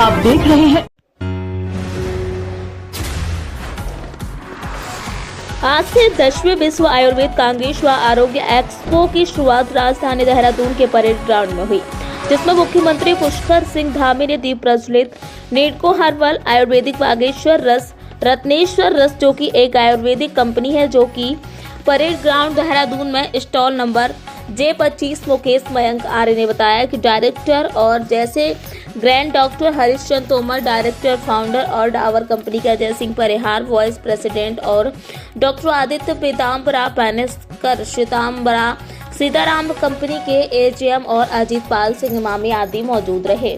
आप देख रहे हैं। आज से 10वें विश्व आयुर्वेद कांग्रेस व आरोग्य एक्सपो की शुरुआत राजधानी देहरादून के परेड ग्राउंड में हुई, जिसमें मुख्यमंत्री पुष्कर सिंह धामी ने दीप प्रज्वलित। नीडको हर्बल आयुर्वेदिक बागेश्वर रस रत्नेश्वर रस, जो कि एक आयुर्वेदिक कंपनी है, जो कि परेड ग्राउंड देहरादून में stall number J25 Mukesh Mayank Arya ने बताया कि डायरेक्टर और जैसे grand doctor Harish Chandra Tomar director founder और डावर कंपनी के अजय सिंह परिहार वाइस प्रेसिडेंट और डॉक्टर आदित्य पीताम्बरा पैनेस्कर सीताराम कंपनी के एजीएम और अजीत पाल सिंह इमामी आदि मौजूद रहे।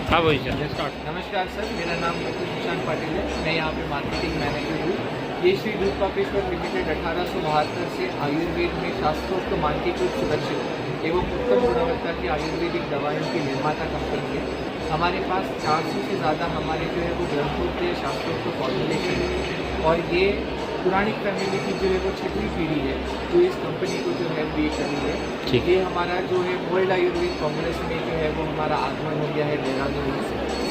नमस्कार सर, मेरा नाम डॉक्टर सुशांत पाटिल है। मैं यहाँ पे मार्केटिंग मैनेजर हूँ। ये श्री दूध पब्लिशर लिमिटेड 1872 से आयुर्वेद में शास्त्रोक्त मानकीकृत सुरक्षित एवं उत्तम गुणवत्ता की आयुर्वेदिक दवाइयों की निर्माता कंपनी है। हमारे पास 400 से ज़्यादा हमारे जो है वो ग्रंथों के शास्त्रोक्त फॉर्मुलेशन है और ये पुरानी फैमिली की जो है वो 6वीं पीढ़ी है जो इस कंपनी को जो है लीड कर रही है। ये हमारा जो है वर्ल्ड आयुर्वेद कांग्रेस में जो है वो हमारा आगमन हो गया है देहरादून में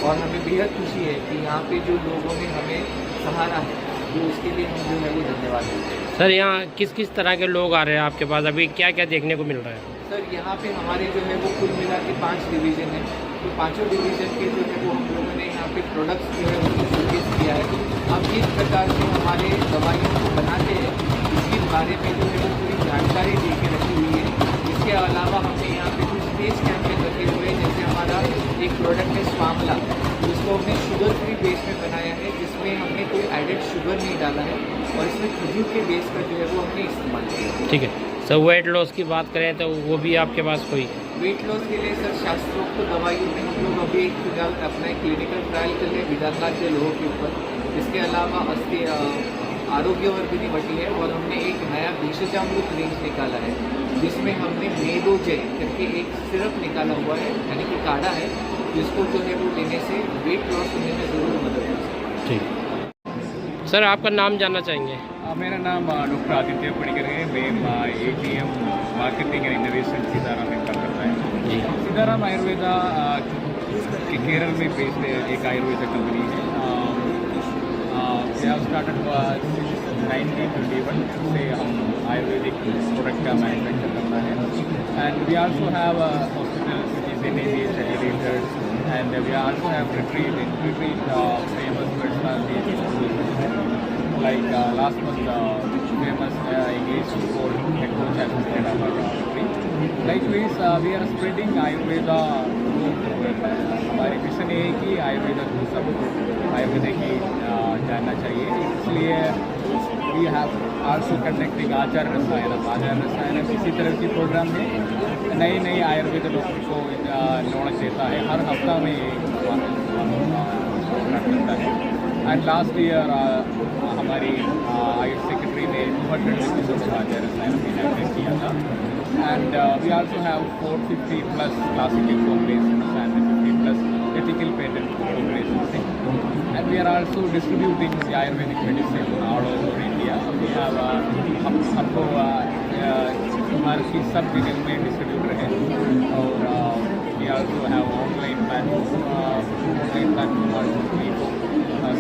और हमें बेहद खुशी है कि यहाँ पे जो लोगों ने हमें सहारा है, तो उसके लिए हम जो है वो धन्यवाद देते हैं। सर, यहाँ किस किस तरह के लोग आ रहे हैं आपके पास? अभी क्या क्या देखने को मिल रहा है? सर, यहाँ पे हमारे जो है वो कुल मिला के 5 डिवीज़न है। तो पाँचों डिवीज़न के जो है वो हम लोगों ने यहाँ पे प्रोडक्ट्स जो है उसको शोकेस किया है। हम किस प्रकार से हमारे दवाइयों को बनाते हैं इसके बारे में जो है वो पूरी जानकारी दे के रखी हुई है। इसके अलावा हमने यहाँ पे कुछ स्पेस कैंपेन रखे हुए हैं, जैसे हमारा एक प्रोडक्ट है स्वामला, जिसको हमने शुगर फ्री बेस में बनाया है, जिसमें हमने कोई एडेड शुगर नहीं डाला है और इसमें खजूर के बेस का जो है वो हमने इस्तेमाल किया। ठीक है सर, वेट लॉस की बात करें तो वो भी आपके पास कोई? वेट लॉस के लिए सर शास्त्रोक्त दवाइयों में हम लोग अभी एक फिलहाल अपना एक क्लिनिकल ट्रायल कर रहे हैं विदारनाथ के लोगों के ऊपर। इसके अलावा आरोग्य वर्धिनी बटी है और हमने एक नया भेषजामृत रेंज निकाला है, जिसमें हमने मेडोजेल करके एक सिरप निकाला हुआ है, यानी कि काढ़ा है, जिसको जो है वो लेने से वेट लॉस होने में ज़रूर मदद कर सकता है। ठीक सर, आपका नाम जानना चाहेंगे? मेरा नाम डॉक्टर आदित्य पड़िकर है। मैं AGM marketing and innovation Sitaram में काम करता है जी। सीताराम आयुर्वेदा के केरल में बेस्ड एक आयुर्वेदा कंपनी है। वी हैव स्टार्टेड 1921 से हम आयुर्वेदिक प्रोडक्ट का मैन्युफैक्चर करता है and we also have hospital which is in areas educated and we also have retreat famous personalities like last month famous English sport head coach has said our country. Likewise, we are spreading Ayurveda हमारी mission ये है कि आयुर्वेदा को सबको आयुर्वेदा की जानना चाहिए। इसलिए वी हैव आल्सो कंडक्टिंग आचार्य रसायन इसी तरह की प्रोग्राम में नई आयुर्वेद डॉक्टर को नॉलेज देता है। हर हफ्ता में प्रोग्राम करता है एंड लास्ट ईयर हमारी आयुष सेक्रेटरी ने 200 एपिसोड आचार्य रसायन इनैक्ट किया था and we also have 450 plus classical formulations and 50 plus ethical patent formulations and we are also distributing the Ayurvedic medicine all over India. We have हमको हमारे सब जगह में डिस्ट्रीब्यूटर है और we also have online platform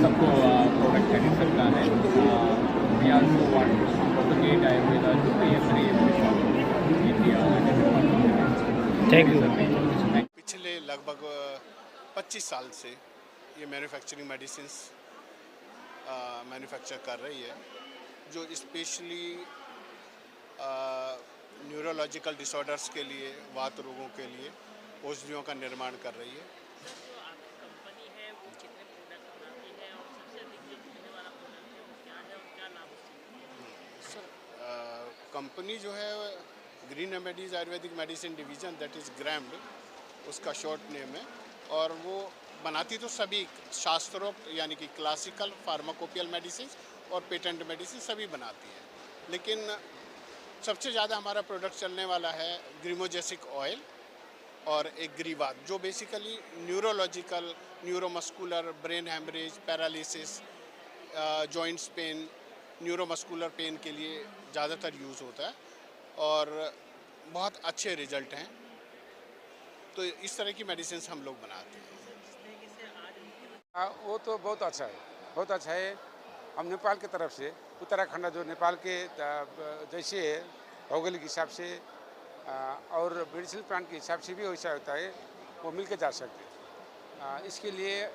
सबको product खरीद सकता है। We also want to propagate Ayurveda to every India and thank you. पिछले लगभग 25 साल से ये मैन्युफैक्चरिंग मेडिसिन्स मैन्युफैक्चर कर रही है, जो स्पेशली न्यूरोलॉजिकल डिसऑर्डर्स के लिए, वात रोगों के लिए औषधियों का निर्माण कर रही है। कंपनी जो है green remedies Ayurvedic medicine division, that is GRAMD, उसका शॉर्ट नेम है। और वो बनाती तो सभी शास्त्रोक्त यानी कि क्लासिकल फार्माकोपियल मेडिसिन और पेटेंट मेडिसिन सभी बनाती है, लेकिन सबसे ज़्यादा हमारा प्रोडक्ट चलने वाला है ग्रीमोजेसिक ऑयल और एक ग्रीवात, जो basically neurological, neuromuscular, brain haemorrhage, paralysis, joints pain, neuromuscular pain के लिए ज़्यादातर यूज़ होता है और बहुत अच्छे रिजल्ट हैं। तो इस तरह की मेडिसिन हम लोग बनाते हैं। वो तो बहुत अच्छा है, बहुत अच्छा है। हम नेपाल की तरफ से उत्तराखंड जो नेपाल के जैसे है भौगोलिक हिसाब से और मेडिसिनल प्लांट के हिसाब से भी वैसा होता है, वो मिल के जा सकते हैं। इसके लिए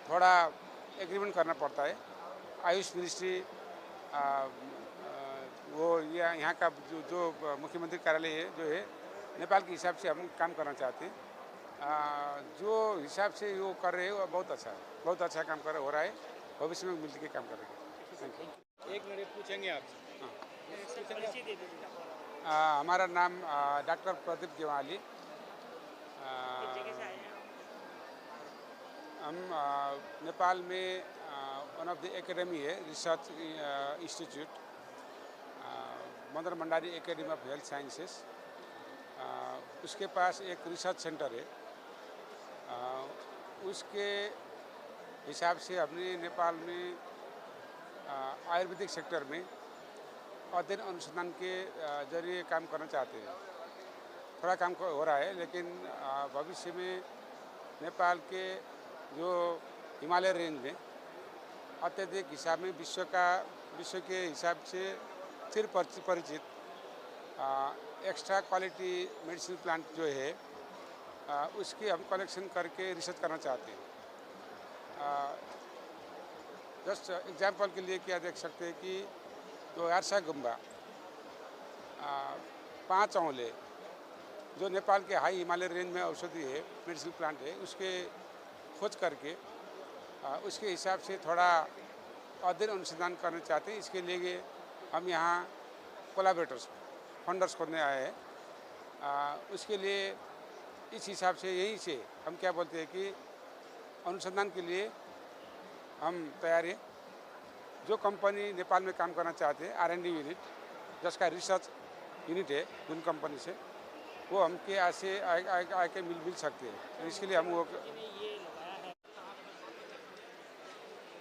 थोड़ा एग्रीमेंट करना पड़ता है। आयुष मिनिस्ट्री वो यहाँ का जो मुख्यमंत्री कार्यालय है जो है नेपाल के हिसाब से हम काम करना चाहते हैं। जो हिसाब से वो कर रहे हैं वो बहुत अच्छा है, बहुत अच्छा काम कर हो रहा है। भविष्य में मिलकर काम करेंगे। Thank you. एक मिनट पूछेंगे आपसे। हमारा नाम डॉक्टर प्रदीप गेवाली। हम नेपाल में वन ऑफ द एकेडमी है, research institute Madan Bhandari academy of health sciences. उसके पास एक रिसर्च सेंटर है। उसके हिसाब से हमने नेपाल में आयुर्वेदिक सेक्टर में अध्ययन अनुसंधान के जरिए काम करना चाहते हैं। थोड़ा काम हो रहा है, लेकिन भविष्य में नेपाल के जो हिमालय रेंज में अत्यधिक हिसाब में विश्व के हिसाब से फिर परिचित एक्स्ट्रा क्वालिटी मेडिसिन प्लांट जो है उसकी हम कलेक्शन करके रिसर्च करना चाहते हैं। जस्ट एग्जांपल के लिए क्या देख सकते हैं कि जो यारसा गुम्बा 5 औले जो नेपाल के हाई हिमालय रेंज में औषधि है, मेडिसिन प्लांट है, उसके खोज करके उसके हिसाब से थोड़ा अध्ययन अनुसंधान करना चाहते हैं। इसके लिए हम यहाँ कोलैबोरेटर्स फंडर्स खोलने आए हैं। उसके लिए इस हिसाब से यहीं से हम क्या बोलते हैं कि अनुसंधान के लिए हम तैयार हैं। जो कंपनी नेपाल में काम करना चाहते हैं R&D यूनिट, जिसका रिसर्च यूनिट है उन कंपनी से, वो हमके ऐसे आके मिल सकते हैं। तो इसके लिए हम वो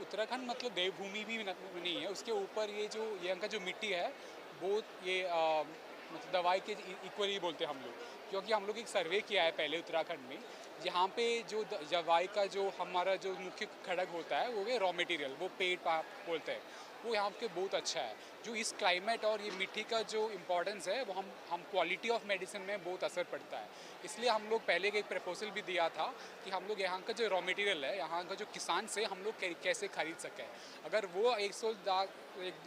उत्तराखंड मतलब देवभूमि भी नहीं है, उसके ऊपर ये जो यहाँ का जो मिट्टी है वो ये मतलब दवाई के इक्वली बोलते हैं हम लोग, क्योंकि हम लोग एक सर्वे किया है पहले उत्तराखंड में। यहाँ पे जो दवाई का जो हमारा जो मुख्य खड़ग होता है वो है रॉ मटेरियल, वो पेड़ बोलते हैं, वो यहाँ पे बहुत अच्छा है। जो इस क्लाइमेट और ये मिट्टी का जो इम्पोर्टेंस है वो हम क्वालिटी ऑफ मेडिसिन में बहुत असर पड़ता है। इसलिए हम लोग पहले एक प्रपोजल भी दिया था कि हम लोग यहाँ का जो रॉ मटेरियल है, यहाँ का जो किसान से हम लोग कैसे खरीद सकें। अगर वो 1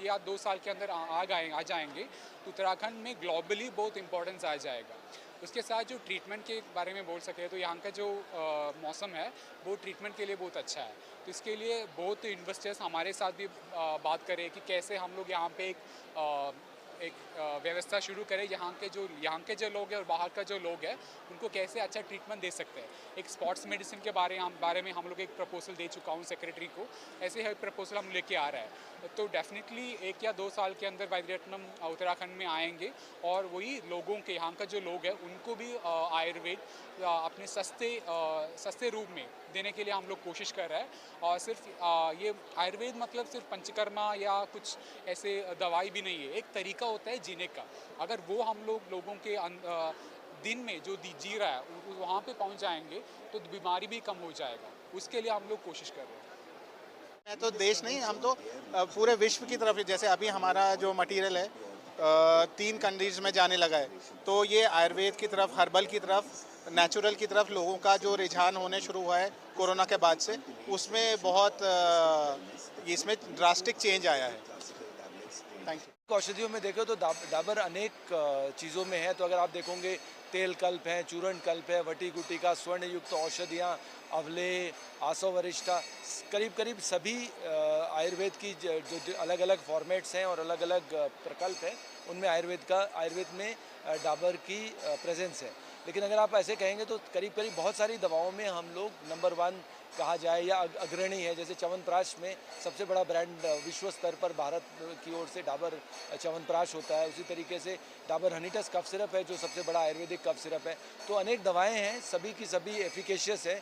या 2 साल के अंदर आ जाएंगे तो उत्तराखंड में ग्लोबली बहुत इम्पोर्टेंस आ जाएगा। उसके साथ जो ट्रीटमेंट के बारे में बोल सके तो यहाँ का जो मौसम है वो ट्रीटमेंट के लिए बहुत अच्छा है। तो इसके लिए बहुत इन्वेस्टर्स हमारे साथ भी बात करें कि कैसे हम लोग यहाँ पे एक व्यवस्था शुरू करें, यहाँ के जो लोग हैं और बाहर का जो लोग हैं उनको कैसे अच्छा ट्रीटमेंट दे सकते हैं। एक स्पोर्ट्स मेडिसिन के बारे में हम लोग एक प्रपोजल दे चुका हूँ सेक्रेटरी को, ऐसे ही प्रपोजल हम लेके आ रहा है। तो डेफिनेटली 1 या 2 साल के अंदर वाइद्यरत्नम उत्तराखंड में आएंगे और वही लोगों के यहाँ का जो लोग हैं उनको भी आयुर्वेद अपने सस्ते रूप में देने के लिए हम लोग कोशिश कर रहे हैं। और सिर्फ ये आयुर्वेद मतलब सिर्फ पंचकर्मा या कुछ ऐसे दवाई भी नहीं है, एक तरीका होता है जीने का। अगर वो हम लोगों के दिन में जो जी रहा है वहाँ पे पहुँच जाएंगे तो बीमारी भी कम हो जाएगा। उसके लिए हम लोग कोशिश कर रहे हैं। मैं तो देश नहीं, हम तो पूरे विश्व की तरफ, जैसे अभी हमारा जो मटेरियल है 3 कंट्रीज में जाने लगा है, तो ये आयुर्वेद की तरफ, हर्बल की तरफ, नेचुरल की तरफ लोगों का जो रुझान होने शुरू हुआ है कोरोना के बाद से, उसमें बहुत इसमें ड्रास्टिक चेंज आया है। Thank you. औषधियों में देखें तो डाबर अनेक चीज़ों में है। तो अगर आप देखोगे तेल कल्प है, चूर्ण कल्प है, वटी गुटिका, स्वर्ण युक्त औषधियाँ, अवले, आसो वरिष्ठा, करीब सभी आयुर्वेद की जो अलग अलग फॉर्मेट्स हैं और अलग अलग प्रकल्प हैं उनमें आयुर्वेद में डाबर की प्रेजेंस है। लेकिन अगर आप ऐसे कहेंगे तो करीब बहुत सारी दवाओं में हम लोग नंबर 1 कहा जाए या अग्रणी है। जैसे च्यवनप्राश में सबसे बड़ा ब्रांड विश्व स्तर पर भारत की ओर से डाबर च्यवनप्राश होता है। उसी तरीके से डाबर हनीटस कफ सिरप है जो सबसे बड़ा आयुर्वेदिक कफ सिरप है। तो अनेक दवाएं हैं, सभी की सभी एफिकेशियस है,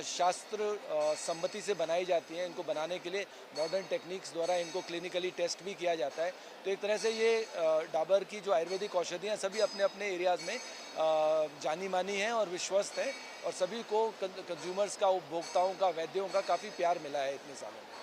शास्त्र सम्मति से बनाई जाती हैं। इनको बनाने के लिए मॉडर्न टेक्निक्स द्वारा इनको क्लिनिकली टेस्ट भी किया जाता है। तो एक तरह से ये डाबर की जो आयुर्वेदिक औषधियाँ सभी अपने अपने एरियाज़ में जानी मानी हैं और विश्वस्त हैं और सभी को कंज्यूमर्स का, उपभोक्ताओं का, वैद्यों का काफ़ी प्यार मिला है इतने सालों में।